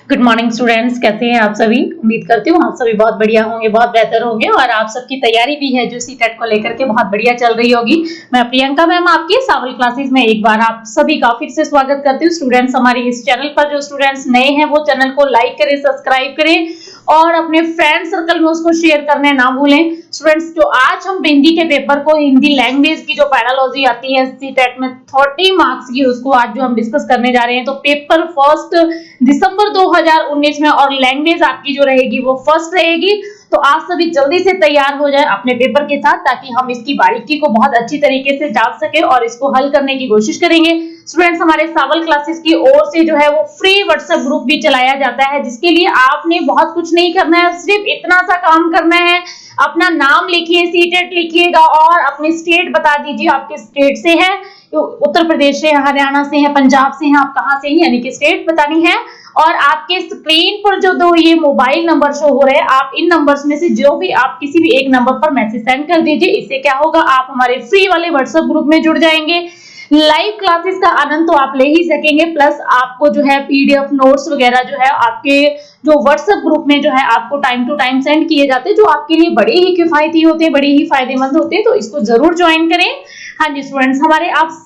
Good morning students, कैसे हैं आप सभी। उम्मीद करती हूँ आप सभी बहुत बढ़िया होंगे, बहुत बेहतर होंगे और आप सबकी तैयारी भी है जो सीटेट को लेकर के बहुत बढ़िया चल रही होगी। मैं प्रियंका मैम आपकी सावल क्लासेस में एक बार आप सभी का फिर से स्वागत करती हूँ। स्टूडेंट्स हमारे इस चैनल पर जो स्टूडेंट्स नए हैं वो चैनल को लाइक करें, सब्सक्राइब करें और अपने फ्रेंड सर्कल में उसको शेयर करने ना भूलें। स्टूडेंट्स जो आज हम हिंदी के पेपर को, हिंदी लैंग्वेज की जो पैरालॉजी आती है सीटेट में 30 मार्क्स की, उसको आज जो हम डिस्कस करने जा रहे हैं। तो पेपर 1 दिसंबर 2019 में और लैंग्वेज आपकी जो रहेगी वो फर्स्ट रहेगी। तो आप सभी जल्दी से तैयार हो जाए अपने पेपर के साथ, ताकि हम इसकी बारीकी को बहुत अच्छी तरीके से जान सके और इसको हल करने की कोशिश करेंगे। स्टूडेंट्स हमारे सावल क्लासेस की ओर से जो है वो फ्री व्हाट्सएप ग्रुप भी चलाया जाता है, जिसके लिए आपने बहुत कुछ नहीं करना है, सिर्फ इतना सा काम करना है। अपना नाम लिखिए, सीटेट लिखिएगा और अपनी स्टेट बता दीजिए आप किस स्टेट से है, उत्तर प्रदेश से, हरियाणा से है, पंजाब से है, आप कहां से हैं, यानी कि स्टेट बतानी है। और आपके स्क्रीन पर जो दो ये मोबाइल नंबर शो हो रहे हैं, आप इन नंबर्स में से जो भी आप किसी भी एक नंबर पर मैसेज सेंड कर दीजिए। इससे क्या होगा, आप हमारे फ्री वाले व्हाट्सएप ग्रुप में जुड़ जाएंगे। लाइव क्लासेस का आनंद तो आप ले ही सकेंगे, प्लस आपको जो है पीडीएफ नोट्स वगैरह जो है आपके जो व्हाट्सएप ग्रुप में जो है आपको टाइम टू टाइम सेंड किए जाते हैं, जो आपके लिए बड़े ही किफायती होते हैं, बड़े ही फायदेमंद होते हैं। तो इसको जरूर ज्वाइन करें। हाँ जी स्टूडेंट्स, हमारे आप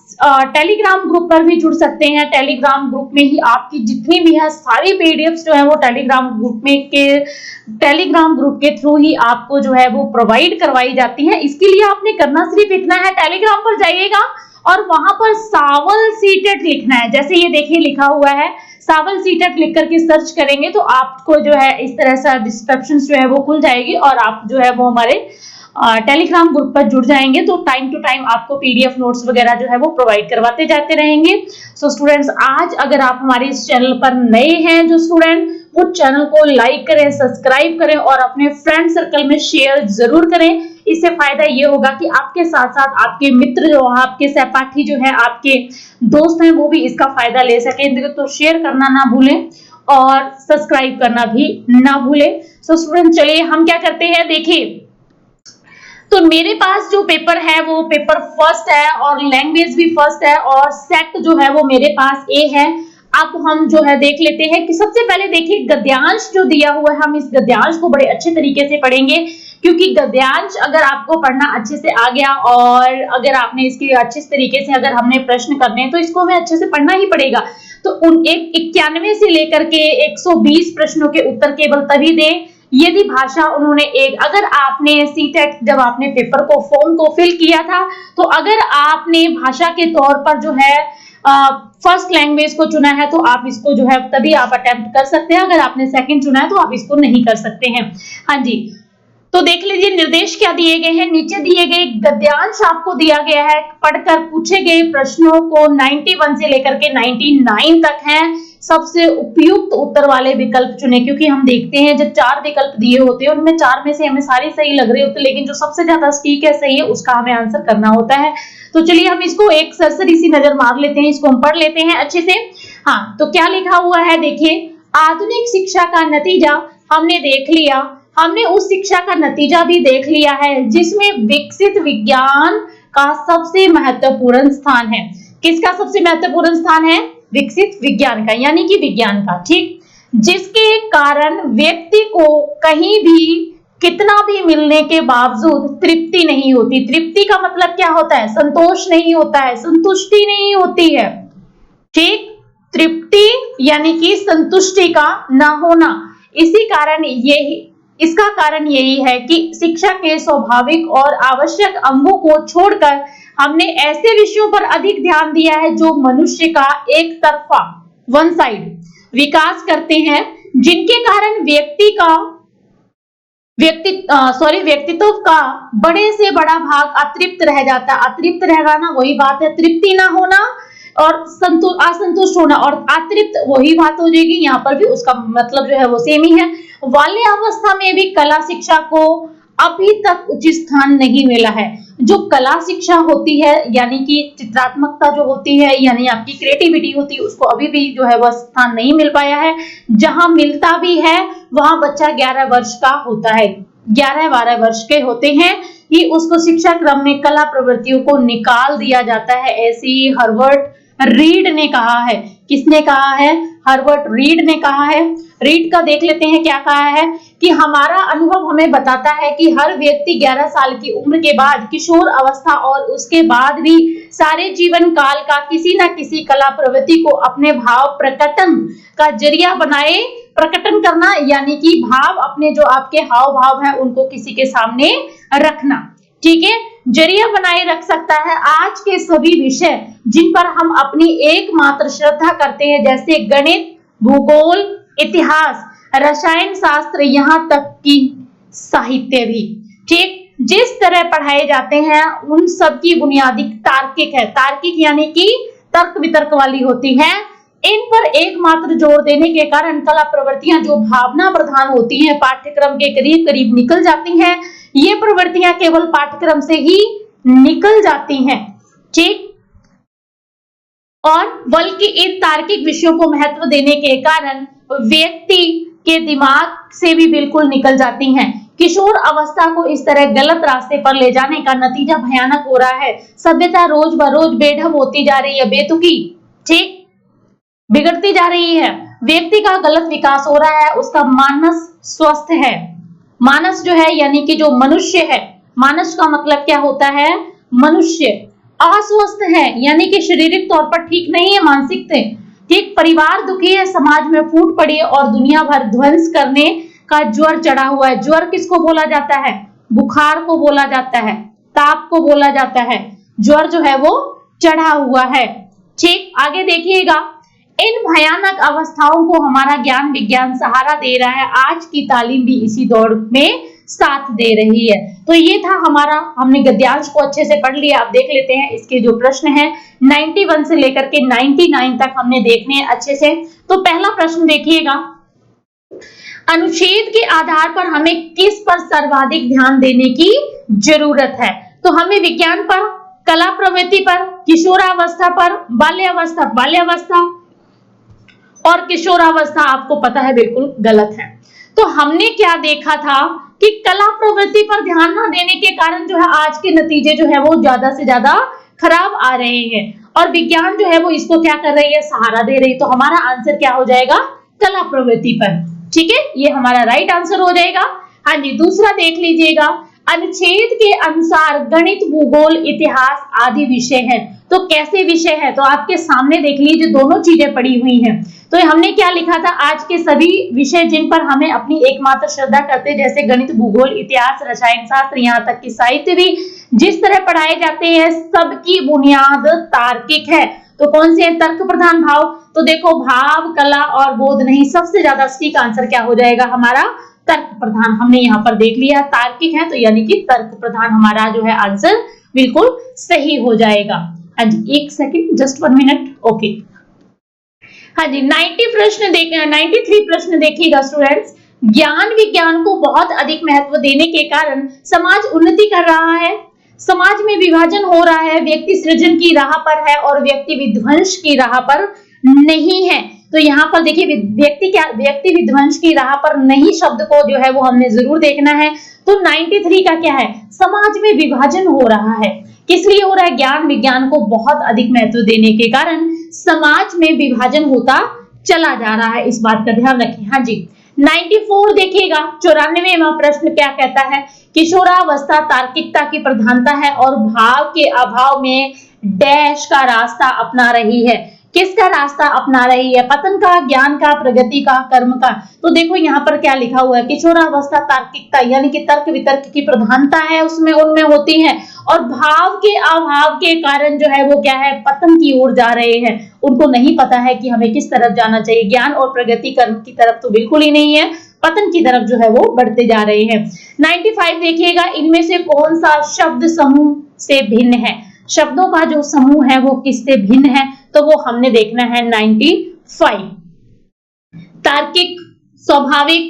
टेलीग्राम ग्रुप पर भी जुड़ सकते हैं। टेलीग्राम ग्रुप में ही आपकी जितनी भी है सारी पीडीएफ्स जो है वो टेलीग्राम ग्रुप के थ्रू ही आपको जो है वो प्रोवाइड करवाई जाती है। इसके लिए आपने करना सिर्फ इतना है, टेलीग्राम पर जाइएगा और वहां पर सावल सीटेट लिखना है। जैसे ये देखिए लिखा हुआ है सावल सीटेट, लिख करके सर्च करेंगे तो आपको जो है इस तरह से डिस्क्रिप्शन जो है वो खुल जाएगी और आप जो है वो हमारे टेलीग्राम ग्रुप पर जुड़ जाएंगे। तो टाइम टू टाइम आपको पीडीएफ नोट्स वगैरह जो है वो प्रोवाइड करवाते जाते रहेंगे। सो स्टूडेंट्स, आज अगर आप हमारे इस चैनल पर नए हैं जो स्टूडेंट, वो चैनल को लाइक करें, सब्सक्राइब करें और अपने फ्रेंड सर्कल में शेयर जरूर करें। इससे फायदा ये होगा कि आपके साथ साथ आपके मित्र जो, आपके सहपाठी जो है, आपके दोस्त हैं, वो भी इसका फायदा ले सकें। तो शेयर करना ना भूलें और सब्सक्राइब करना भी ना भूलें। सो स्टूडेंट चलिए हम क्या करते हैं, देखिए तो मेरे पास जो पेपर है वो पेपर फर्स्ट है और लैंग्वेज भी फर्स्ट है और सेट जो है वो मेरे पास ए है। अब हम जो है देख लेते हैं कि सबसे पहले देखिए गद्यांश जो दिया हुआ है, हम इस गद्यांश को बड़े अच्छे तरीके से पढ़ेंगे, क्योंकि गद्यांश अगर आपको पढ़ना अच्छे से आ गया और अगर आपने इसके अच्छे तरीके से अगर हमने प्रश्न करने हैं तो इसको हमें अच्छे से पढ़ना ही पड़ेगा। तो 91 से लेकर के 120 प्रश्नों के उत्तर केवल तभी दें यदि भाषा उन्होंने अगर आपने सीटेट जब आपने पेपर को फॉर्म को फिल किया था, तो अगर आपने भाषा के तौर पर जो है फर्स्ट लैंग्वेज को चुना है तो आप इसको जो है तभी आप अटेम्प्ट कर सकते हैं। अगर आपने सेकंड चुना है तो आप इसको नहीं कर सकते हैं। हाँ जी, तो देख लीजिए निर्देश क्या दिए गए हैं। नीचे दिए गए गद्यांश आपको दिया गया है, पढ़कर पूछे गए प्रश्नों को 91 से लेकर के 99 तक हैं। सबसे उपयुक्त उत्तर वाले विकल्प चुने, क्योंकि हम देखते हैं जब 4 विकल्प दिए होते हैं उनमें 4 में से हमें सारे सही लग रहे होते हैं, लेकिन जो सबसे ज्यादा ठीक है, सही है, उसका हमें आंसर करना होता है। तो चलिए हम इसको एक सरसरी सी नजर मार लेते हैं, इसको हम पढ़ लेते हैं अच्छे से। हाँ, तो क्या लिखा हुआ है देखिए, आधुनिक शिक्षा का नतीजा हमने देख लिया, हमने उस शिक्षा का नतीजा भी देख लिया है जिसमें विकसित विज्ञान का सबसे महत्वपूर्ण स्थान है। किसका सबसे महत्वपूर्ण स्थान है? विकसित विज्ञान का, यानी कि विज्ञान का, ठीक, जिसके कारण व्यक्ति को कहीं भी कितना भी मिलने के बावजूद तृप्ति नहीं होती। तृप्ति का मतलब क्या होता है? संतोष नहीं होता है, संतुष्टि नहीं होती है, ठीक। तृप्ति यानी कि संतुष्टि का ना होना। इसका कारण यही है कि शिक्षा के स्वाभाविक और आवश्यक अंगों को छोड़कर हमने ऐसे विषयों पर अधिक ध्यान दिया है जो मनुष्य का एक तरफा, वन साइड विकास करते हैं, जिनके कारण व्यक्तित्व का बड़े से बड़ा भाग अतृप्त रह जाता है। अतृप्त रहना ना वही बात है, तृप्ति ना होना और असंतुष्ट होना, और अतृप्त वही बात हो जाएगी। यहाँ पर भी उसका मतलब जो है वो सेम ही है। बाल्यावस्था में भी कला शिक्षा को अभी तक उचित स्थान नहीं मिला है। जो कला शिक्षा होती है, यानी कि चित्रात्मकता जो होती है, यानी आपकी क्रिएटिविटी होती है, उसको अभी भी जो है वह स्थान नहीं मिल पाया है। जहां मिलता भी है वहां बच्चा 11 वर्ष का होता है, 11-12 वर्ष के होते हैं कि उसको शिक्षा क्रम में कला प्रवृत्तियों को निकाल दिया जाता है। ऐसे ही हर्बर्ट रीड ने कहा है किसने कहा है? हर्बर्ट रीड ने कहा है। रीड का देख लेते हैं क्या कहा है कि हमारा अनुभव हमें बताता है कि हर व्यक्ति 11 साल की उम्र के बाद किशोर अवस्था और उसके बाद भी सारे जीवन काल का किसी न किसी कला प्रवृत्ति को अपने भाव प्रकटन का जरिया बनाए। प्रकटन करना यानी कि भाव, अपने जो आपके हाव भाव है उनको किसी के सामने रखना, ठीक है, जरिया बनाए रख सकता है। आज के सभी विषय जिन पर हम अपनी एकमात्र श्रद्धा करते हैं, जैसे गणित, भूगोल, इतिहास, रसायन शास्त्र, यहाँ तक कि साहित्य भी, ठीक, जिस तरह पढ़ाए जाते हैं उन सब की बुनियादी तार्किक है। तार्किक यानी कि तर्क वितर्क वाली होती है। इन पर एकमात्र जोर देने के कारण कला प्रवृत्तियां जो भावना प्रधान होती हैं पाठ्यक्रम के करीब करीब निकल जाती हैं। ये प्रवृत्तियां केवल पाठ्यक्रम से ही निकल जाती हैं, ठीक, और बल्कि इन तार्किक विषयों को महत्व देने के कारण व्यक्ति के दिमाग से भी बिल्कुल निकल जाती हैं। किशोर अवस्था को इस तरह गलत रास्ते पर ले जाने का नतीजा भयानक हो रहा है। सभ्यता रोज बरोज बेढब होती जा रही है, बेतुकी, ठीक, बिगड़ती जा रही है। व्यक्ति का गलत विकास हो रहा है, उसका मानस स्वस्थ है। मानस जो है यानी कि जो मनुष्य है, मानस का मतलब क्या होता है? मनुष्य। अस्वस्थ है यानी कि शारीरिक तौर पर ठीक नहीं है, मानसिक से ठीक। परिवार दुखी है, समाज में फूट पड़ी है और दुनिया भर ध्वंस करने का ज्वर चढ़ा हुआ है। ज्वर किसको बोला जाता है? बुखार को बोला जाता है, ताप को बोला जाता है। ज्वर जो है वो चढ़ा हुआ है, ठीक। आगे देखिएगा, इन भयानक अवस्थाओं को हमारा ज्ञान विज्ञान सहारा दे रहा है। आज की तालीम भी इसी दौड़ में साथ दे रही है। तो ये था हमारा, हमने गद्यांश को अच्छे से पढ़ लिया। अब देख लेते हैं इसके जो प्रश्न हैं 91 से लेकर के 99 तक हमने देखने हैं अच्छे से। तो पहला प्रश्न देखिएगा, अनुच्छेद के आधार पर हमें किस पर सर्वाधिक ध्यान देने की जरूरत है? तो हमें विज्ञान पर, कला प्रवृत्ति पर, किशोरावस्था पर, बाल्यावस्था और किशोरावस्था आपको पता है बिल्कुल गलत है। तो हमने क्या देखा था कि कला प्रवृत्ति पर ध्यान न देने के कारण जो है आज के नतीजे जो है वो ज्यादा से ज्यादा खराब आ रहे हैं, और विज्ञान जो है वो इसको क्या कर रही है? सहारा दे रही है। तो हमारा आंसर क्या हो जाएगा? कला प्रवृत्ति पर, ठीक है, ये हमारा राइट आंसर हो जाएगा। हाँ जी, दूसरा देख लीजिएगा, अनुच्छेद के अनुसार गणित, भूगोल, इतिहास आदि विषय हैं। तो कैसे विषय है? तो आपके सामने देख लीजिए, दोनों चीजें पड़ी हुई हैं। तो हमने क्या लिखा था? आज के सभी विषय जिन पर हमें अपनी एकमात्र श्रद्धा करते, जैसे गणित, भूगोल, इतिहास, रसायन शास्त्र, यहाँ तक कि साहित्य भी जिस तरह पढ़ाए जाते हैं सबकी बुनियाद तार्किक है। तो कौन से तर्क प्रधान भाव? तो देखो, भाव, कला और बोध नहीं, सबसे ज्यादा सटीक आंसर क्या हो जाएगा हमारा? तर्क प्रधान। हमने यहाँ पर देख लिया तार्किक है, तो यानी कि तर्क प्रधान हमारा जो है आंसर बिल्कुल सही हो जाएगा। हाँ जी, एक सेकंड, जस्ट 1 मिनट, ओके। हाँ जी, 93 प्रश्न देखिएगा स्टूडेंट्स। ज्ञान विज्ञान को बहुत अधिक महत्व देने के कारण समाज उन्नति कर रहा है, समाज में विभाजन हो रहा है, व्यक्ति सृजन की राह पर है और व्यक्ति विध्वंस की राह पर नहीं है। तो यहाँ पर देखिए, व्यक्ति विध्वंस की राह पर नहीं शब्द को जो है वो हमने जरूर देखना है। तो 93 का क्या है? समाज में विभाजन हो रहा है। किस लिए हो रहा है? ज्ञान विज्ञान को बहुत अधिक महत्व देने के कारण समाज में विभाजन होता चला जा रहा है, इस बात का ध्यान रखें। हाँ जी, 94 देखिएगा, 94वां प्रश्न क्या कहता है? किशोरावस्था तार्किकता की प्रधानता है और भाव के अभाव में डैश का रास्ता अपना रही है। किसका रास्ता अपना रही है? पतन का, ज्ञान का, प्रगति का, कर्म का। तो देखो यहाँ पर क्या लिखा हुआ है, किशोरावस्था तार्किकता यानी कि तर्क वितर्क की प्रधानता है उसमें, उनमें होती है, और भाव के अभाव के कारण जो है वो क्या है? पतन की ओर जा रहे हैं। उनको नहीं पता है कि हमें किस तरफ जाना चाहिए, ज्ञान और प्रगति कर्म की तरफ तो बिल्कुल ही नहीं है, पतन की तरफ जो है वो बढ़ते जा रहे हैं। 95 देखिएगा, इनमें से कौन सा शब्द समूह से भिन्न है? शब्दों का जो समूह है वो किससे भिन्न है? तो वो हमने देखना है 95। तार्किक, स्वाभाविक,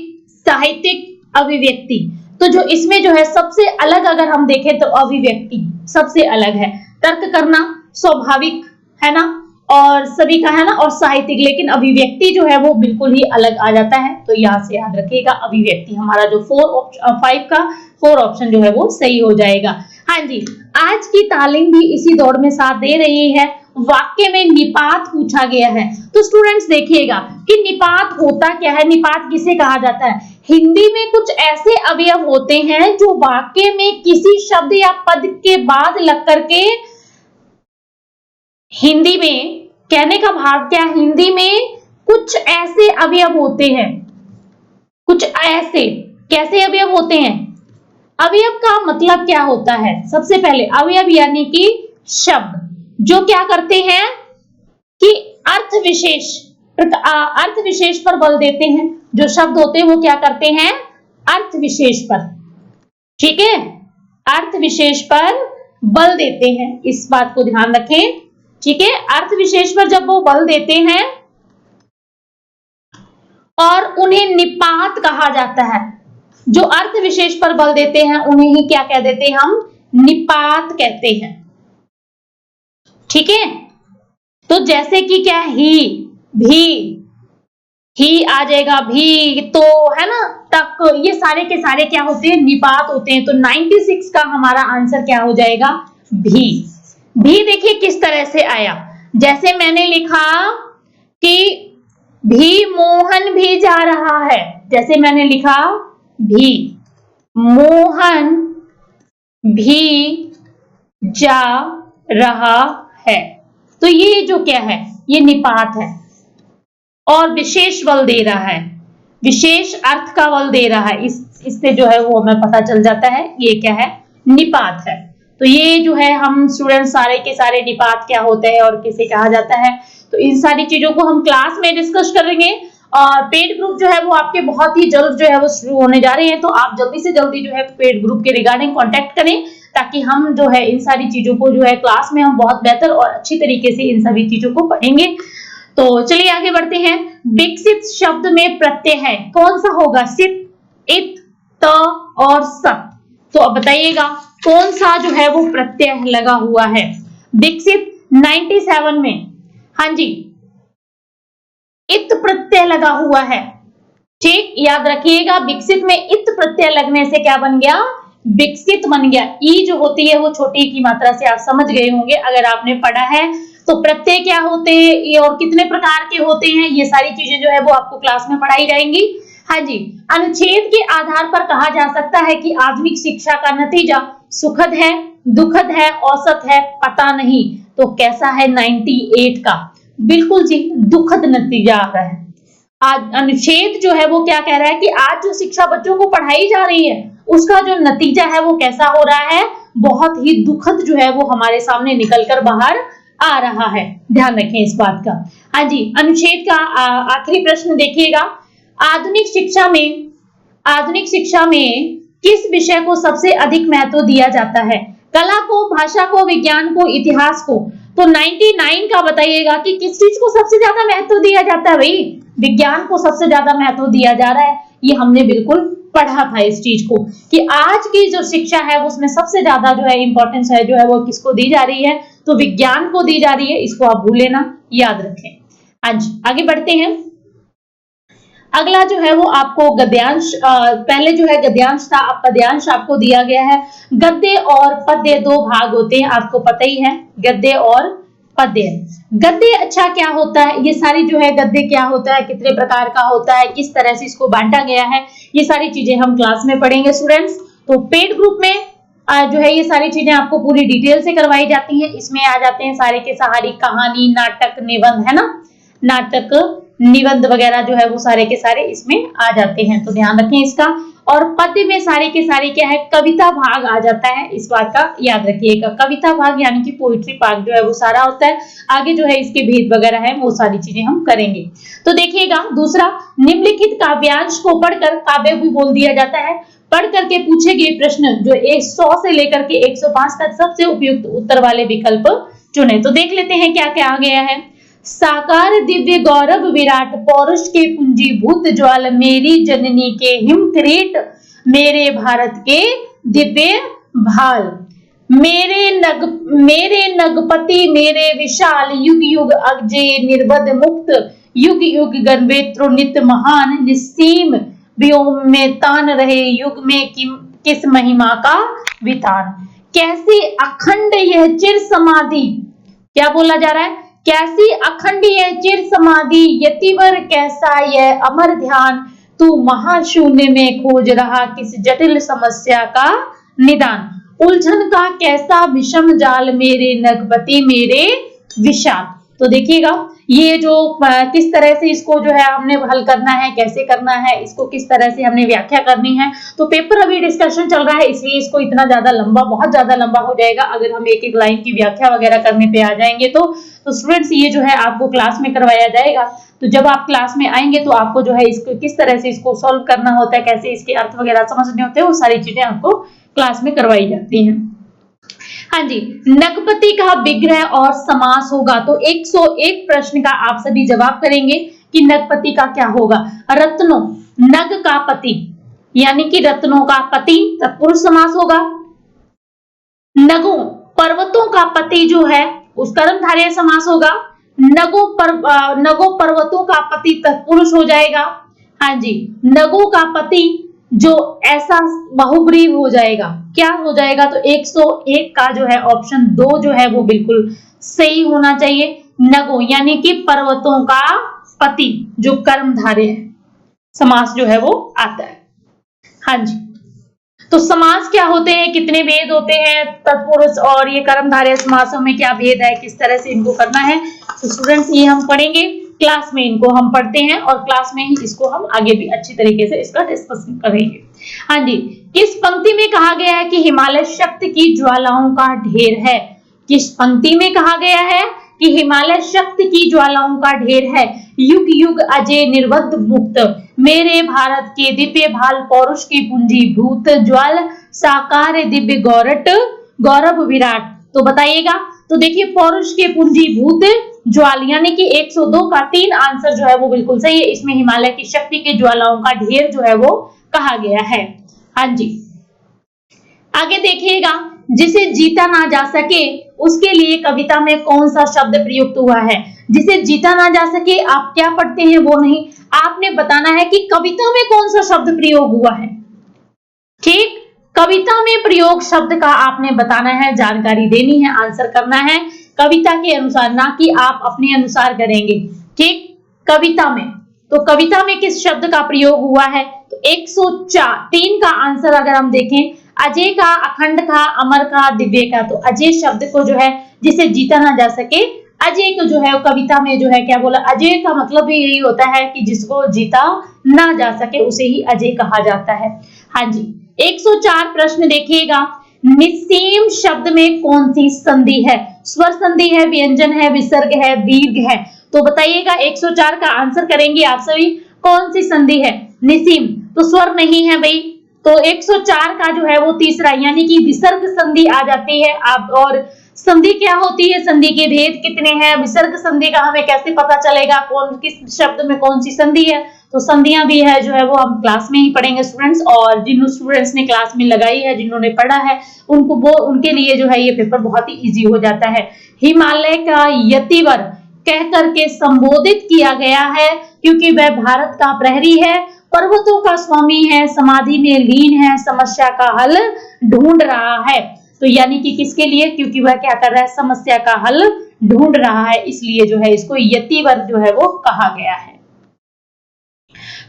साहित्यिक, अभिव्यक्ति। तो जो इसमें जो है सबसे अलग अगर हम देखें तो अभिव्यक्ति सबसे अलग है। तर्क करना स्वाभाविक है ना, और सभी का है ना, और साहित्यिक, लेकिन अभिव्यक्ति जो है वो बिल्कुल ही अलग आ जाता है। तो यहाँ से याद रखिएगा, अभिव्यक्ति हमारा जो 4 ऑप्शन जो है वो सही हो जाएगा। हाँ जी, आज की तालीम भी इसी दौड़ में साथ दे रही है वाक्य में निपात पूछा गया है। तो स्टूडेंट्स देखिएगा कि निपात होता क्या है, निपात किसे कहा जाता है। हिंदी में कुछ ऐसे अवयव होते हैं जो वाक्य में किसी शब्द या पद के बाद लग करके, हिंदी में कहने का भाव क्या, हिंदी में कुछ ऐसे अवयव होते हैं, कुछ ऐसे कैसे अवयव होते हैं। अवयव का मतलब क्या होता है, सबसे पहले अवयव यानी कि शब्द जो क्या करते हैं कि अर्थ विशेष पर बल देते हैं। जो शब्द होते हैं वो क्या करते हैं, अर्थ विशेष पर, ठीक है, अर्थ विशेष पर बल देते हैं, इस बात को ध्यान रखें, ठीक है। अर्थ विशेष पर जब वो बल देते हैं और उन्हें निपात कहा जाता है, जो अर्थ विशेष पर बल देते हैं उन्हें ही क्या कह देते हैं, हम निपात कहते हैं, ठीक है। तो जैसे कि क्या, ही आ जाएगा, भी, तो, है ना, तक, ये सारे के सारे क्या होते हैं, निपात होते हैं। तो 96 का हमारा आंसर क्या हो जाएगा, भी। देखिए किस तरह से आया, जैसे मैंने लिखा कि भी मोहन भी जा रहा है, जैसे मैंने लिखा भी मोहन भी जा रहा है, तो ये जो क्या है, ये निपात है और विशेष बल दे रहा है, विशेष अर्थ का बल दे रहा है, इससे जो है वो हमें पता चल जाता है ये क्या है, निपात है। तो ये जो है हम स्टूडेंट सारे के सारे निपात क्या होते हैं और किसे कहा जाता है, तो इन सारी चीजों को हम क्लास में डिस्कस करेंगे। और पेड ग्रुप जो है वो आपके बहुत ही जल्द जो है वो शुरू होने जा रहे हैं, तो आप जल्दी से जल्दी जो है पेड ग्रुप के रिगार्डिंग कांटेक्ट करें, ताकि हम जो है इन सारी चीजों को जो है क्लास में हम बहुत बेहतर और अच्छी तरीके से इन सभी चीजों को पढ़ेंगे। तो चलिए आगे बढ़ते हैं। विकसित शब्द में प्रत्यय है, कौन सा होगा, सित, इत, त और सत। तो अब बताइएगा कौन सा जो है वो प्रत्यय लगा हुआ है विकसित 97 में, हाँ जी, इत प्रत्यय लगा हुआ है, ठीक, याद रखिएगा विकसित में इत प्रत्यय लगने से क्या बन गया, विकसित बन गया। ई जो होती है वो छोटी की मात्रा से आप समझ गए होंगे अगर आपने पढ़ा है, तो प्रत्यय क्या होते हैं ये और कितने प्रकार के होते हैं, ये सारी चीजें जो है वो आपको क्लास में पढ़ाई जाएंगी। हाँ जी, अनुच्छेद के आधार पर कहा जा सकता है कि आधुनिक शिक्षा का नतीजा सुखद है, दुखद है, औसत है, पता नहीं। तो कैसा है 98 का, बिल्कुल जी दुखद नतीजा आ रहा है। आज अनुच्छेद जो है वो क्या कह रहा है कि आज जो शिक्षा बच्चों को पढ़ाई जा रही है उसका जो नतीजा है वो कैसा हो रहा है, बहुत ही दुखद जो है वो हमारे सामने निकलकर बाहर आ रहा है, ध्यान रखें इस बात का। हाँ जी, अनुच्छेद का आखिरी प्रश्न देखिएगा, आधुनिक शिक्षा में किस विषय को सबसे अधिक महत्व दिया जाता है, कला को, भाषा को, विज्ञान को, इतिहास को। तो 99 का बताइएगा कि किस चीज को सबसे ज्यादा महत्व दिया जाता है, भाई विज्ञान को सबसे ज्यादा महत्व दिया जा रहा है। ये हमने बिल्कुल पढ़ा था इस चीज को कि आज की जो शिक्षा है उसमें सबसे ज्यादा जो है इंपॉर्टेंस है जो है वो किसको दी जा रही है, तो विज्ञान को दी जा रही है, इसको आप भूले ना, याद रखें। आज आगे बढ़ते हैं। अगला जो है वो आपको गद्यांश, पहले जो है गद्यांश था, अब पद्यांश आपको दिया गया है। गद्य और पद्य दो भाग होते हैं, आपको पता ही है, गद्य और पद्य। गद्य अच्छा क्या होता है, ये सारी जो है गद्य क्या होता है, कितने प्रकार का होता है, किस तरह से इसको बांटा गया है, ये सारी चीजें हम क्लास में पढ़ेंगे स्टूडेंट्स। तो पेड ग्रुप में जो है ये सारी चीजें आपको पूरी डिटेल से करवाई जाती हैं। इसमें आ जाते हैं सारे के सारी कहानी, नाटक, निबंध, है ना, नाटक, निबंध वगैरह जो है वो सारे के सारे इसमें आ जाते हैं, तो ध्यान रखें इसका। और पद्य में सारे के सारे क्या है, कविता भाग आ जाता है, इस बात का याद रखिएगा। कविता भाग यानी कि पोइट्री पार्ट जो है वो सारा होता है। आगे जो है इसके भेद वगैरह है वो सारी चीजें हम करेंगे। तो देखिएगा दूसरा, निम्नलिखित काव्यांश को पढ़कर काव्य भी बोल दिया जाता है। पढ़ करके पूछे गए प्रश्न जो 100 से लेकर के 105 तक सबसे उपयुक्त उत्तर वाले विकल्प चुने। तो देख लेते हैं क्या क्या आ गया है। साकार दिव्य गौरव विराट, पौरुष के पूंजीभूत ज्वाल, मेरी जननी के हिम किरीट, मेरे भारत के दिव्य भाल, मेरे नगपति मेरे विशाल, युग युग अजय निर्बध मुक्त, युग युग गणवेत्रो नित्य महान, निस्सीम व्योम में तान रहे, युग में किस महिमा का वितान। कैसी अखंड यह चिर समाधि, क्या बोला जा रहा है? कैसी अखंडीय चिर समाधि यतिवर कैसा यह अमर ध्यान, तू महाशून्य में खोज रहा किस जटिल समस्या का निदान, उलझन का कैसा विषम जाल मेरे नगपति मेरे विशाल। तो देखिएगा ये जो किस तरह से इसको जो है हमने हल करना है, कैसे करना है, इसको किस तरह से हमने व्याख्या करनी है। तो पेपर अभी डिस्कशन चल रहा है इसलिए इसको इतना ज्यादा लंबा, बहुत ज्यादा लंबा हो जाएगा अगर हम एक एक लाइन की व्याख्या वगैरह करने पे आ जाएंगे। तो स्टूडेंट्स ये जो है आपको क्लास में करवाया जाएगा। तो जब आप क्लास में आएंगे तो आपको जो है इसको किस तरह से इसको सॉल्व करना होता है, कैसे इसके अर्थ वगैरह समझने होते हैं, वो सारी चीजें आपको क्लास में करवाई जाती हैं। हाँ जी, नगपति का विग्रह और समास होगा। तो 101 प्रश्न का आप सभी जवाब करेंगे कि नगपति का क्या होगा। रत्नों, नग का पति यानी कि रत्नों का पति तत्पुरुष समास होगा। नगों, पर्वतों का पति जो है उस कर्मधारय समास होगा। नगों पर्वतों का पति तत्पुरुष हो जाएगा। हाँ जी, नगों का पति जो ऐसा बहुब्रीव हो जाएगा, क्या हो जाएगा? तो 101 का जो है ऑप्शन 2 जो है वो बिल्कुल सही होना चाहिए। नगो यानी कि पर्वतों का पति जो कर्मधारय है, समास जो है वो आता है। हाँ जी, तो समास क्या होते हैं, कितने भेद होते हैं, तत्पुरुष और ये कर्मधारय समासों में क्या भेद है, किस तरह से इनको करना है, तो स्टूडेंट्स ये हम पढ़ेंगे क्लास में, इनको हम पढ़ते हैं और क्लास में ही इसको हम आगे भी अच्छी तरीके से इसका डिस्कशन करेंगे। हाँ जी, किस पंक्ति में कहा गया है कि हिमालय शक्ति की ज्वालाओं का ढेर है? किस पंक्ति में कहा गया है कि हिमालय शक्ति की ज्वालाओं का ढेर है, युग युग अजय निर्वध मुक्त, मेरे भारत के दिव्य भाल पौरुष की पूंजी भूत, ज्वाल साकार दिव्य गौरट गौरव विराट। तो बताइएगा, तो देखिए पौरुष के पूंजी भूत ज्वाल यानी कि 102 का 3 आंसर जो है वो बिल्कुल सही है। इसमें हिमालय की शक्ति के ज्वालाओं का ढेर जो है वो कहा गया है। हाँ जी, आगे देखिएगा, जिसे जीता ना जा सके उसके लिए कविता में कौन सा शब्द प्रयुक्त हुआ है? जिसे जीता ना जा सके, आप क्या पढ़ते हैं वो नहीं, आपने बताना है कि कविता में कौन सा शब्द प्रयोग हुआ है। ठीक, कविता में प्रयोग शब्द का आपने बताना है, जानकारी देनी है, आंसर करना है कविता के अनुसार, ना कि आप अपने अनुसार करेंगे। ठीक, कविता में, तो कविता में किस शब्द का प्रयोग हुआ है? तो 104 का आंसर अगर हम देखें, अजय का, अखंड का, अमर का, दिव्य का, तो अजय शब्द को जो है जिसे जीता ना जा सके, अजय को जो है कविता में जो है क्या बोला, अजय का मतलब भी यही होता है कि जिसको जीता ना जा सके उसे ही अजय कहा जाता है। हाँ जी, 104 प्रश्न देखिएगा, निसीम शब्द में कौन सी संधि है? स्वर संधि है, व्यंजन है, विसर्ग है, दीर्घ है। तो बताइएगा 104 का आंसर करेंगे आप सभी, कौन सी संधि है? निसीम, तो स्वर नहीं है भाई, तो 104 का जो है वो तीसरा यानी कि विसर्ग संधि आ जाती है। आप और संधि क्या होती है, संधि के भेद कितने हैं, विसर्ग संधि का हमें कैसे पता चलेगा, कौन किस शब्द में कौन सी संधि है, तो संधियां भी है जो है वो हम क्लास में ही पढ़ेंगे स्टूडेंट्स। और जिन स्टूडेंट्स ने क्लास में लगाई है, जिन्होंने पढ़ा है, उनके लिए जो है ये पेपर बहुत ही इजी हो जाता है। हिमालय का यतिवर कह करके संबोधित किया गया है क्योंकि वह भारत का प्रहरी है, पर्वतों का स्वामी है, समाधि में लीन है, समस्या का हल ढूंढ रहा है। तो यानी कि किसके लिए? क्योंकि वह क्या कर रहा है, समस्या का हल ढूंढ रहा है, इसलिए जो है इसको यतिवर जो है वो कहा गया है।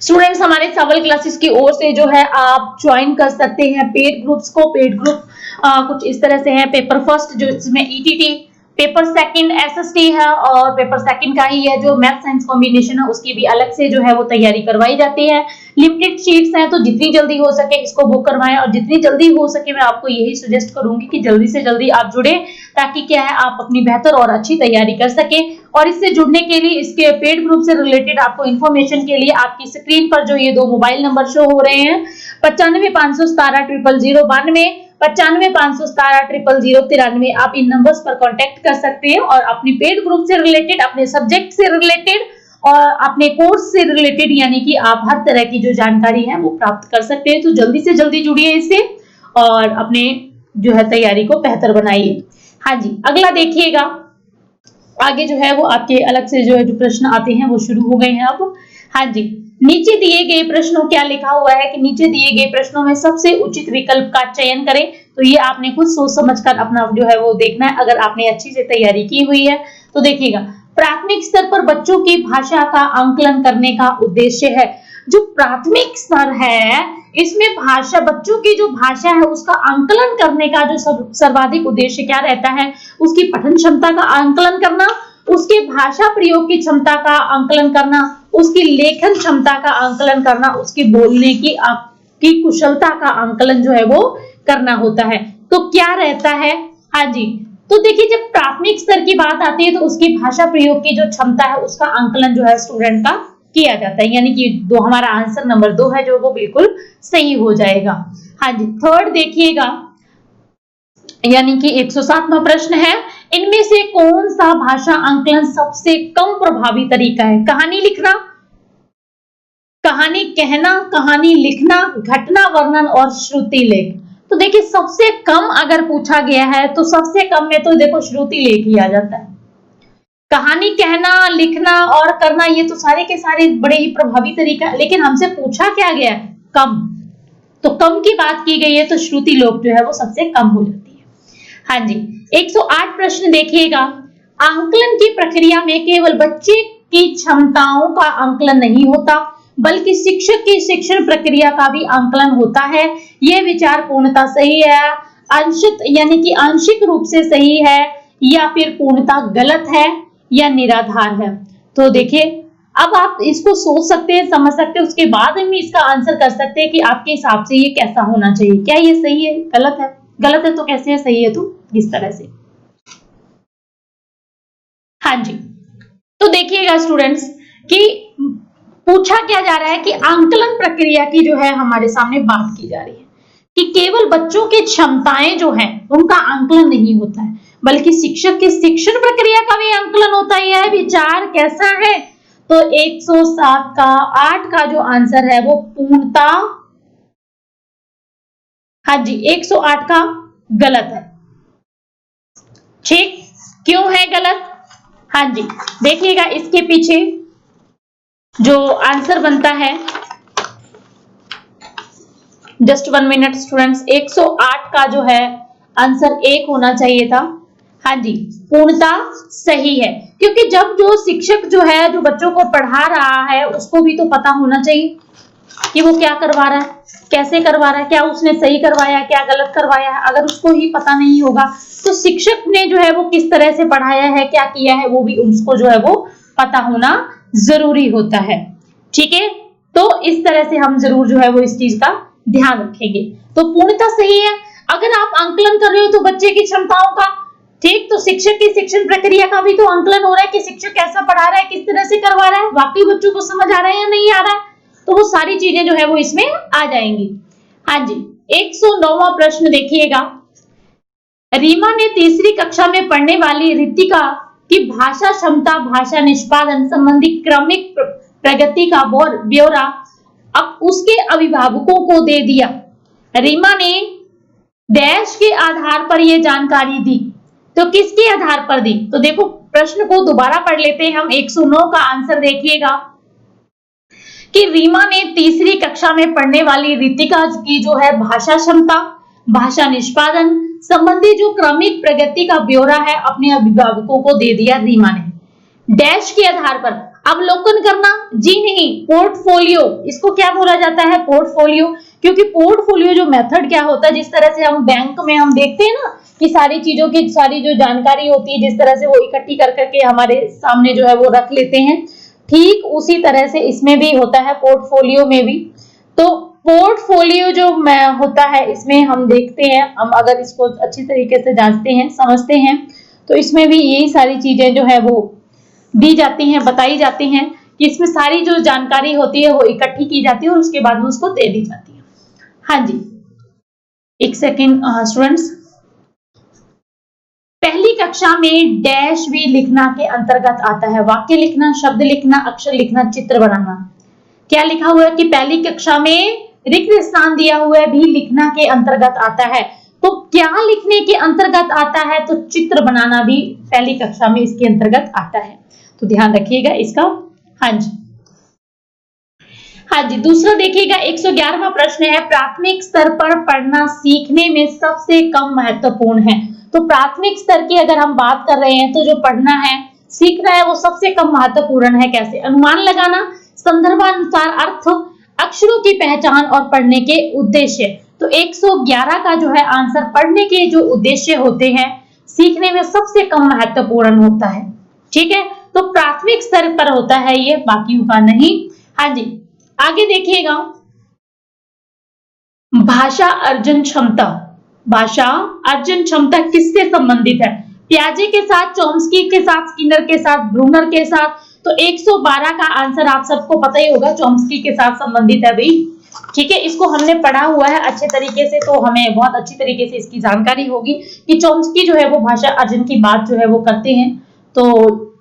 स्टूडेंट्स, हमारे सवाल क्लासेस की ओर से जो है आप ज्वाइन कर सकते हैं पेड ग्रुप्स को। पेड ग्रुप कुछ इस तरह से है, पेपर फर्स्ट जो इसमें ईटीटी, पेपर सेकंड एसएसटी है और पेपर सेकंड का ही है जो मैथ साइंस कॉम्बिनेशन है, उसकी भी अलग से जो है वो तैयारी करवाई जाती है। लिमिटेड शीट्स हैं, तो जितनी जल्दी हो सके इसको बुक करवाएं और जितनी जल्दी हो सके मैं आपको यही सजेस्ट करूंगी कि जल्दी से जल्दी आप जुड़े, ताकि क्या है आप अपनी बेहतर और अच्छी तैयारी कर सके। और इससे जुड़ने के लिए, इसके पेड ग्रुप से रिलेटेड आपको इन्फॉर्मेशन के लिए आपकी स्क्रीन पर जो ये 2 मोबाइल नंबर शो हो रहे हैं, 9551700092, 9551700093, आप इन नंबर्स पर कांटेक्ट कर सकते हैं और अपनी पेड ग्रुप से रिलेटेड, अपने सब्जेक्ट से रिलेटेड और अपने कोर्स से रिलेटेड यानी कि आप हर तरह की जो जानकारी है वो प्राप्त कर सकते हैं। तो जल्दी से जल्दी जुड़िए इससे और अपने जो है तैयारी को बेहतर बनाइए। हाँ जी, अगला देखिएगा, आगे जो है वो आपके अलग से जो है जो प्रश्न आते हैं वो शुरू हो गए हैं अब। हाँ जी, नीचे दिए गए प्रश्नों क्या लिखा हुआ है कि नीचे दिए गए प्रश्नों में सबसे उचित विकल्प का चयन करें। तो ये आपने खुद सोच समझकर अपना जो है वो देखना है। अगर आपने अच्छी से तैयारी की हुई है तो देखिएगा, प्राथमिक स्तर पर बच्चों की भाषा का आंकलन करने का उद्देश्य है। जो प्राथमिक स्तर है इसमें भाषा, बच्चों की जो भाषा है उसका आंकलन करने का जो सर्वाधिक उद्देश्य क्या रहता है, उसकी पठन क्षमता का आंकलन करना, उसके भाषा प्रयोग की क्षमता का आंकलन करना, उसकी लेखन क्षमता का आंकलन करना, उसकी बोलने की कुशलता का आंकलन जो है वो करना होता है। तो क्या रहता है, हाँ जी, तो देखिए जब प्राथमिक स्तर की बात आती है तो उसकी भाषा प्रयोग की जो क्षमता है उसका आंकलन जो है स्टूडेंट का किया जाता है, यानी कि दो हमारा आंसर नंबर 2 है जो वो बिल्कुल सही हो जाएगा। हाँ जी, थर्ड देखिएगा, यानी कि 107वां प्रश्न है, इनमें से कौन सा भाषा आंकलन सबसे कम प्रभावी तरीका है? कहानी लिखना, कहानी कहना, कहानी लिखना, घटना वर्णन और श्रुति लेख। तो देखिए सबसे कम अगर पूछा गया है तो सबसे कम में तो देखो श्रुति लेख ही आ जाता है। कहानी कहना, लिखना और करना ये तो सारे के सारे बड़े ही प्रभावी तरीका है, लेकिन हमसे पूछा क्या गया है? कम। तो कम की बात की गई है तो श्रुति लोक जो है वो सबसे कम हो जाती है। हाँ जी, 108 प्रश्न देखिएगा, आंकलन की प्रक्रिया में केवल बच्चे की क्षमताओं का आंकलन नहीं होता बल्कि शिक्षक की शिक्षण प्रक्रिया का भी आंकलन होता है। यह विचार पूर्णतः सही है, अंशित यानी कि आंशिक रूप से सही है, या फिर पूर्णतः गलत है या निराधार है। तो देखिए अब आप इसको सोच सकते हैं, समझ सकते हैं, उसके बाद हम इसका आंसर कर सकते हैं कि आपके हिसाब से ये कैसा होना चाहिए, क्या ये सही है, गलत है? गलत है तो कैसे है, सही है तो इस तरह से। हाँ जी, तो देखिएगा स्टूडेंट्स कि पूछा क्या जा रहा है कि आंकलन प्रक्रिया की जो है हमारे सामने बात की जा रही है कि केवल बच्चों की क्षमताएं जो हैं उनका आंकलन नहीं होता है बल्कि शिक्षक की शिक्षण प्रक्रिया का भी आंकलन होता है। यह विचार कैसा है? तो 107 का 8 का जो आंसर है वो पूर्णता, हाँ जी, 108 का गलत है। ठीक, क्यों है गलत? हाँ जी, देखिएगा इसके पीछे जो आंसर बनता है, जस्ट 1 मिनट स्टूडेंट्स, 108 का जो है आंसर 1 होना चाहिए था। हाँ जी, पूर्णता सही है, क्योंकि जब जो शिक्षक जो है जो बच्चों को पढ़ा रहा है उसको भी तो पता होना चाहिए कि वो क्या करवा रहा है, कैसे करवा रहा है, क्या उसने सही करवाया, क्या गलत करवाया है। अगर उसको ही पता नहीं होगा तो शिक्षक ने जो है वो किस तरह से पढ़ाया है, क्या किया है, वो भी उसको जो है वो पता होना जरूरी होता है। ठीक है, तो इस तरह से हम जरूर जो है वो इस चीज का ध्यान रखेंगे। तो पूर्णता सही है। अगर आप आंकलन कर रहे हो तो बच्चे की क्षमताओं का, ठीक, तो शिक्षक की शिक्षण प्रक्रिया का भी तो आंकलन हो रहा है कि शिक्षक कैसा पढ़ा रहा है, किस तरह से करवा रहा है, वाकई बच्चों को समझ आ रहा है या नहीं आ रहा है, तो वो सारी चीजें जो है वो इसमें आ जाएंगी। हाँ जी, 109वां प्रश्न देखिएगा, रीमा ने तीसरी कक्षा में पढ़ने वाली रितिका की भाषा क्षमता, भाषा निष्पादन संबंधी क्रमिक प्रगति का ब्यौरा अब उसके अभिभावकों को दे दिया। रीमा ने डैश के आधार पर यह जानकारी दी, तो किसके आधार पर दी? तो देखो प्रश्न को दोबारा पढ़ लेते हैं हम। 109 का आंसर देखिएगा कि रीमा ने तीसरी कक्षा में पढ़ने वाली रितिका की जो है भाषा क्षमता, भाषा निष्पादन संबंधी जो क्रमिक प्रगति का ब्यौरा है अपने अभिभावकों को दे दिया रीमा ने। डैश के आधार पर अवलोकन करना, जी नहीं, पोर्टफोलियो, इसको क्या बोला जाता है? पोर्टफोलियो, क्योंकि पोर्टफोलियो जो मेथड क्या होता है, जिस तरह से हम बैंक में हम देखते हैं ना कि सारी चीजों की सारी जो जानकारी होती है जिस तरह से वो इकट्ठी कर करके हमारे सामने जो है वो रख लेते हैं, ठीक उसी तरह से इसमें भी होता है, पोर्टफोलियो में भी। तो पोर्टफोलियो जो होता है इसमें हम देखते हैं, हम अगर इसको अच्छी तरीके से जांचते हैं, समझते हैं, तो इसमें भी यही सारी चीजें जो है वो दी जाती हैं, बताई जाती हैं कि इसमें सारी जो जानकारी होती है वो इकट्ठी की जाती है और उसके बाद में उसको दे दी जाती है। हाँ जी, एक सेकेंड स्टूडेंट्स, पहली कक्षा में डैश भी लिखना के अंतर्गत आता है, वाक्य लिखना, शब्द लिखना, अक्षर लिखना, चित्र बनाना। क्या लिखा हुआ है कि पहली कक्षा में रिक्त स्थान दिया हुआ है भी लिखना के अंतर्गत आता है। तो क्या लिखने के अंतर्गत आता है? तो चित्र बनाना भी पहली कक्षा में इसके अंतर्गत आता है, तो ध्यान रखिएगा इसका। हाँ जी, हाँ जी, दूसरा देखिएगा 111वां प्रश्न है, प्राथमिक स्तर पर पढ़ना सीखने में सबसे कम महत्वपूर्ण है। तो प्राथमिक स्तर की अगर हम बात कर रहे हैं तो जो पढ़ना है, सीखना है, वो सबसे कम महत्वपूर्ण है। कैसे? अनुमान लगाना, संदर्भानुसार अर्थ, अक्षरों की पहचान और पढ़ने के उद्देश्य। तो 111 का जो है आंसर पढ़ने के जो उद्देश्य होते हैं, सीखने में सबसे कम महत्वपूर्ण होता है। ठीक है, तो प्राथमिक स्तर पर होता है ये, बाकियों का नहीं। हाँ जी, आगे देखिएगा, भाषा अर्जन क्षमता। भाषा अर्जन क्षमता किससे संबंधित है? पियाजे के साथ, चॉम्स्की के साथ, स्किनर के साथ, ब्रूनर के साथ। तो 112 का आंसर आप सबको पता ही होगा, चॉम्स्की के साथ संबंधित है भाई। ठीक है, इसको हमने पढ़ा हुआ है अच्छे तरीके से, तो हमें बहुत अच्छी तरीके से इसकी जानकारी होगी कि चॉम्स्की जो है वो भाषा अर्जन की बात जो है वो करते हैं। तो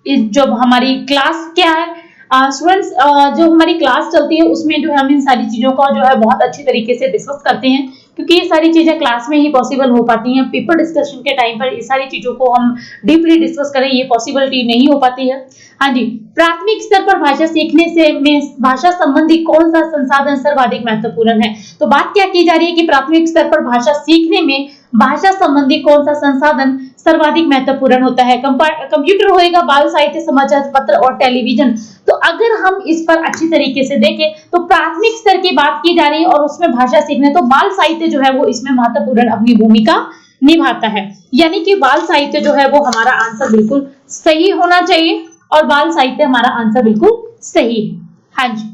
जब हमारी क्लास क्या है स्टूडेंट्स, जो हमारी क्लास चलती है उसमें जो है हम इन सारी चीजों का जो है बहुत अच्छी तरीके से डिस्कस करते हैं, क्योंकि ये सारी चीजें क्लास में ही पॉसिबल हो पाती हैं। पेपर डिस्कशन के टाइम पर ये सारी चीजों को हम डीपली डिस्कस करें, ये पॉसिबिलिटी नहीं हो पाती है। हाँ जी, प्राथमिक स्तर पर भाषा सीखने से में भाषा संबंधी कौन सा संसाधन सर्वाधिक महत्वपूर्ण है? तो बात क्या की जा रही है कि प्राथमिक स्तर पर भाषा सीखने में भाषा संबंधी कौन सा संसाधन सर्वाधिक महत्वपूर्ण होता है? कंप्यूटर होएगा, बाल साहित्य, समाचार पत्र और टेलीविजन। तो अगर हम इस पर अच्छी तरीके से देखें तो प्राथमिक स्तर की बात की जा रही है और उसमें भाषा सीखने, तो बाल साहित्य जो है वो इसमें महत्वपूर्ण अपनी भूमिका निभाता है। यानी कि बाल साहित्य जो है वो हमारा आंसर बिल्कुल सही होना चाहिए, और बाल साहित्य हमारा आंसर बिल्कुल सही है। हाँ जी,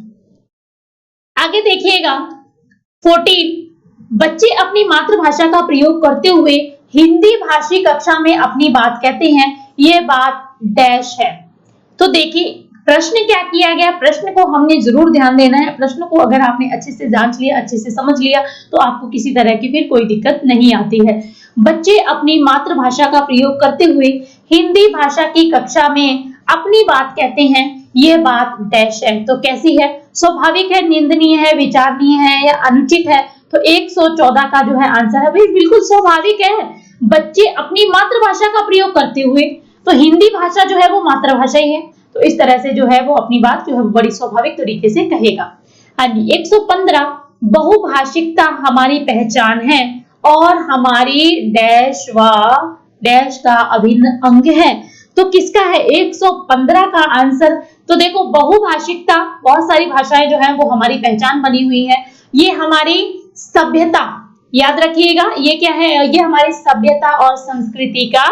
आगे देखिएगा 14, बच्चे अपनी मातृभाषा का प्रयोग करते हुए हिंदी भाषी कक्षा में अपनी बात कहते हैं, ये बात डैश है। तो देखिए प्रश्न क्या किया गया, प्रश्न को हमने जरूर ध्यान देना है। प्रश्न को अगर आपने अच्छे से जांच लिया, अच्छे से समझ लिया, तो आपको किसी तरह की फिर कोई दिक्कत नहीं आती है। बच्चे अपनी मातृभाषा का प्रयोग करते हुए हिंदी भाषा की कक्षा में अपनी बात कहते हैं, ये बात डैश है। तो कैसी है? स्वाभाविक है, निंदनीय है, विचारणीय है या अनुचित है? तो 114 का जो है आंसर है भाई बिल्कुल स्वाभाविक है। बच्चे अपनी मातृभाषा का प्रयोग करते हुए, तो हिंदी भाषा जो है वो मातृभाषा ही है, तो इस तरह से जो है वो अपनी बात जो है बड़ी स्वाभाविक तरीके से कहेगा। हाँ जी, 115, बहुभाषिकता हमारी पहचान है और हमारी डैश व डैश का अभिन्न अंग है। तो किसका है 115 का आंसर? तो देखो बहुभाषिकता, बहुत सारी भाषाएं जो है वो हमारी पहचान बनी हुई है, ये हमारी सभ्यता, याद रखिएगा ये क्या है, ये हमारी सभ्यता और संस्कृति का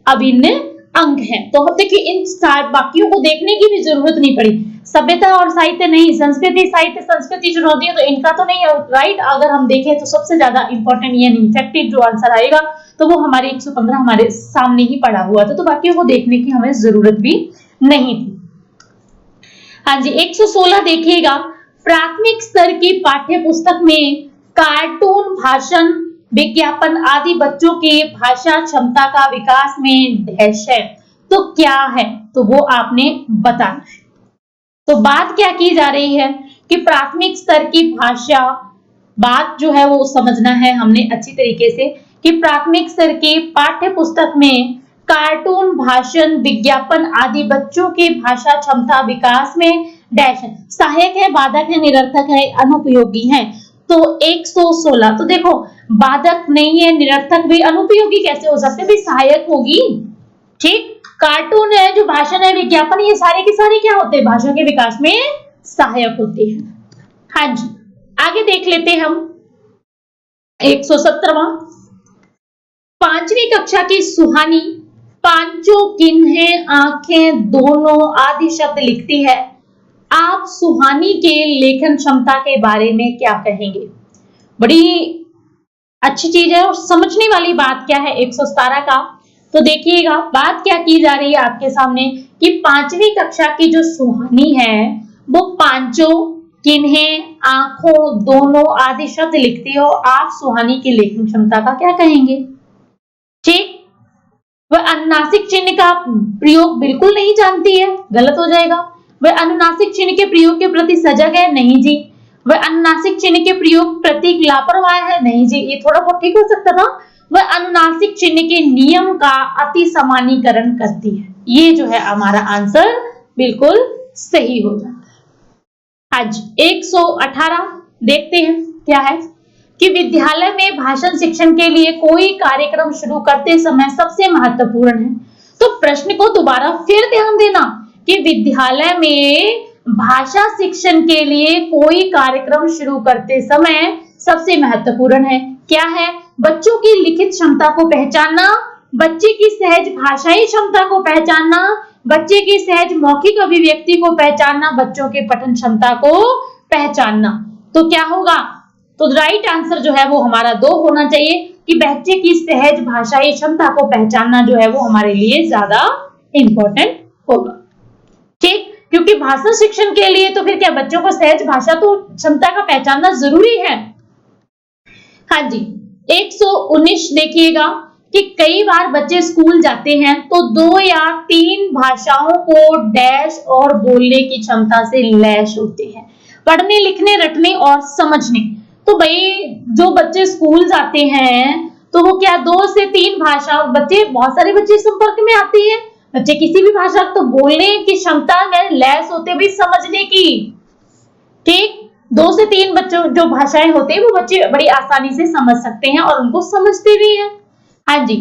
अभिन्न अंग है। तो देखिए इन बाकियों को देखने की भी जरूरत नहीं पड़ी, सभ्यता और साहित्य नहीं, संस्कृति, साहित्य, संस्कृति चुनौतियां, तो इनका तो नहीं है राइट। अगर हम देखें तो सबसे ज्यादा इंपॉर्टेंट यानी इफेक्टिव जो आंसर आएगा तो वो हमारे 115 हमारे सामने ही पड़ा हुआ था, तो बाकियों को देखने की हमें जरूरत भी नहीं थी। हाँ जी, 116 देखिएगा, प्राथमिक स्तर की पाठ्य पुस्तक में कार्टून, भाषण, विज्ञापन आदि बच्चों के भाषा क्षमता का विकास में डैश है। तो क्या है? तो वो आपने बताना है। तो बात क्या की जा रही है कि प्राथमिक स्तर की भाषा, बात जो है वो समझना है हमने अच्छी तरीके से कि प्राथमिक स्तर की पाठ्य पुस्तक में कार्टून, भाषण, विज्ञापन आदि बच्चों के भाषा क्षमता विकास में डैश है। सहायक है, बाधक है, निरर्थक है, अनुपयोगी है। तो 116, तो देखो बाधक नहीं है, निरर्थक भी, अनुपयोगी कैसे हो सकते हैं? सहायक होगी। ठीक, कार्टून है, जो भाषण है, विज्ञापन, ये सारे के सारे क्या होते हैं? भाषा के विकास में सहायक होते हैं। हाँ जी, आगे देख लेते हैं हम 117वां, 5वीं कक्षा की सुहानी पांचों किन्हें आंखें दोनों आदि शब्द लिखती है, आप सुहानी के लेखन क्षमता के बारे में क्या कहेंगे? बड़ी अच्छी चीज है और समझने वाली बात क्या है 117 का, तो देखिएगा बात क्या की जा रही है आपके सामने कि 5वीं कक्षा की जो सुहानी है वो पांचों किन्हें आंखों दोनों आदि शब्द लिखती हो, आप सुहानी की लेखन क्षमता का क्या कहेंगे? ठीक, वह अनुनासिक चिन्ह का प्रयोग बिल्कुल नहीं जानती है, गलत हो जाएगा। वह अनुनासिक चिन्ह के प्रयोग के प्रति सजग है, नहीं जी। वह अनुनासिक चिन्ह के प्रयोग प्रति लापरवाह है, नहीं जी, ये थोड़ा बहुत ठीक हो सकता था। वह अनुनासिक चिन्ह के नियम का अति सामान्यीकरण करती है, ये जो है हमारा आंसर बिल्कुल सही हो जाता है। आज 118 देखते हैं क्या है कि विद्यालय में भाषण शिक्षण के लिए कोई कार्यक्रम शुरू करते समय सबसे महत्वपूर्ण है। तो प्रश्न को दोबारा फिर ध्यान देना कि विद्यालय में भाषा शिक्षण के लिए कोई कार्यक्रम शुरू करते समय सबसे महत्वपूर्ण है क्या है? बच्चों की लिखित क्षमता को पहचानना, बच्चे की सहज भाषाई क्षमता को पहचानना, बच्चे की सहज मौखिक अभिव्यक्ति को पहचानना, बच्चों के पठन क्षमता को पहचानना। तो क्या होगा? तो राइट आंसर जो है वो हमारा 2 होना चाहिए कि बच्चे की सहज भाषाई क्षमता को पहचानना जो है वो हमारे लिए ज्यादा इंपॉर्टेंट होगा। ठीक, क्योंकि भाषा शिक्षण के लिए तो फिर क्या बच्चों को सहज भाषा तो क्षमता का पहचानना जरूरी है। हाँ जी, 119 देखिएगा कि कई बार बच्चे स्कूल जाते हैं तो 2 या 3 भाषाओं को डैश और बोलने की क्षमता से लैस होते हैं, पढ़ने लिखने रटने और समझने। तो भाई जो बच्चे स्कूल जाते हैं तो वो क्या 2 से 3 भाषा, बच्चे बहुत सारे बच्चे संपर्क में आते हैं, बच्चे किसी भी भाषा तो बोलने की क्षमता में लैस होते भी समझने की। ठीक, 2 से 3 बच्चों जो भाषाएं होते हैं वो बच्चे बड़ी आसानी से समझ सकते हैं और उनको समझते भी हैं। हाँ जी,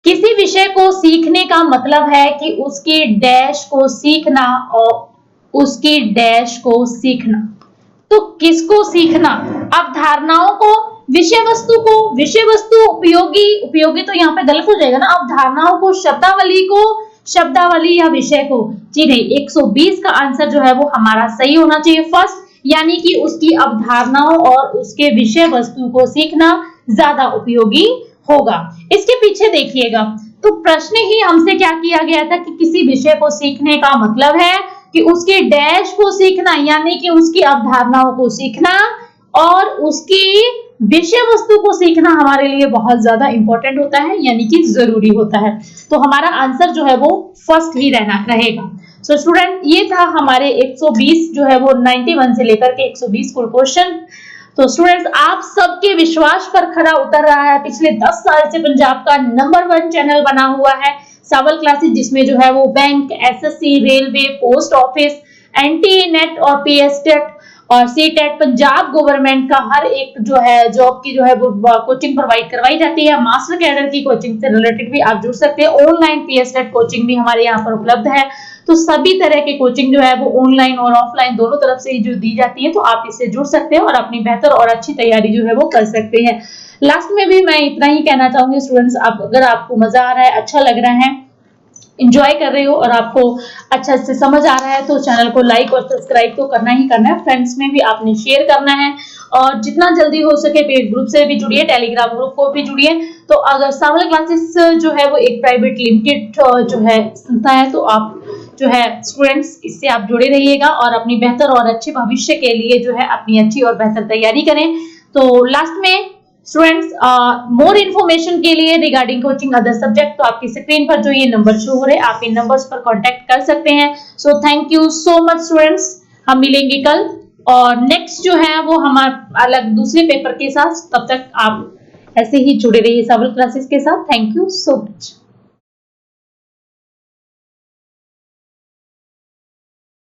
किसी विषय को सीखने का मतलब है कि उसकी डैश को सीखना और उसकी डैश को सीखना। तो किसको सीखना? अवधारणाओं को, विषय वस्तु को, विषय वस्तु उपयोगी तो यहाँ पे गलत हो जाएगा ना, अवधारणाओं को, शब्दावली को, शब्दावली या विषय को। जी नहीं, 120 का आंसर जो है वो हमारा सही होना चाहिए फर्स्ट, यानी कि उसकी अवधारणाओं और उसके विषय वस्तु को सीखना ज्यादा उपयोगी होगा। इसके पीछे देखिएगा तो प्रश्न ही हमसे क्या किया गया था कि किसी विषय को सीखने का मतलब है कि उसके डैश को सीखना, यानी कि उसकी अवधारणाओं को सीखना और उसकी विषय वस्तु को सीखना हमारे लिए बहुत ज्यादा इंपॉर्टेंट होता है, यानी कि जरूरी होता है। तो हमारा आंसर जो है वो फर्स्ट ही रहना रहेगा। सो स्टूडेंट, ये था हमारे 120 जो है वो 91 से लेकर के 120 फुल क्वेश्चन। तो स्टूडेंट्स, आप सबके विश्वास पर खरा उतर रहा है पिछले 10 साल से पंजाब का नंबर 1 चैनल बना हुआ है सावल क्लासेस, जिसमें जो है वो bank, SSC, railway, post office, NT net और पीएसटेट और सीटेट, पंजाब गवर्नमेंट का हर एक जो है जॉब की जो है वो कोचिंग प्रोवाइड करवाई जाती है। मास्टर कैडर की कोचिंग से रिलेटेड भी आप जुड़ सकते हैं। ऑनलाइन पीएसटेट कोचिंग भी हमारे यहाँ पर उपलब्ध है। तो सभी तरह के कोचिंग जो है वो ऑनलाइन और ऑफलाइन दोनों तरफ से जो दी जाती है, तो आप इससे जुड़ सकते हैं और अपनी बेहतर और अच्छी तैयारी जो है वो कर सकते हैं। लास्ट में भी मैं इतना ही कहना चाहूंगी स्टूडेंट्स, अगर आपको मजा आ रहा है, अच्छा लग रहा है, इंजॉय कर रहे हो और आपको अच्छा से समझ आ रहा है तो चैनल को लाइक और सब्सक्राइब तो करना ही करना है। फ्रेंड्स में भी आपने शेयर करना है और जितना जल्दी हो सके पेड ग्रुप से भी जुड़िए, टेलीग्राम ग्रुप को भी जुड़िए। तो अगर सावल क्लासेस जो है वो एक प्राइवेट लिमिटेड जो है संस्था है, तो आप जो है स्टूडेंट्स इससे आप जुड़े रहिएगा और अपनी बेहतर और अच्छे भविष्य के लिए जो है अपनी अच्छी और बेहतर तैयारी करें। तो लास्ट में स्टूडेंट्स, मोर इन्फॉर्मेशन के लिए रिगार्डिंग कोचिंग अदर सब्जेक्ट, तो आपकी स्क्रीन पर जो ये नंबर शो हो रहे हैं आप इन नंबर्स पर कांटेक्ट कर सकते हैं। So thank you so much students, हम मिलेंगे कल और नेक्स्ट जो है वो हमारा अलग दूसरे पेपर के साथ। तब तक आप ऐसे ही जुड़े रहिए सावल क्लासेस के साथ। Thank you so much.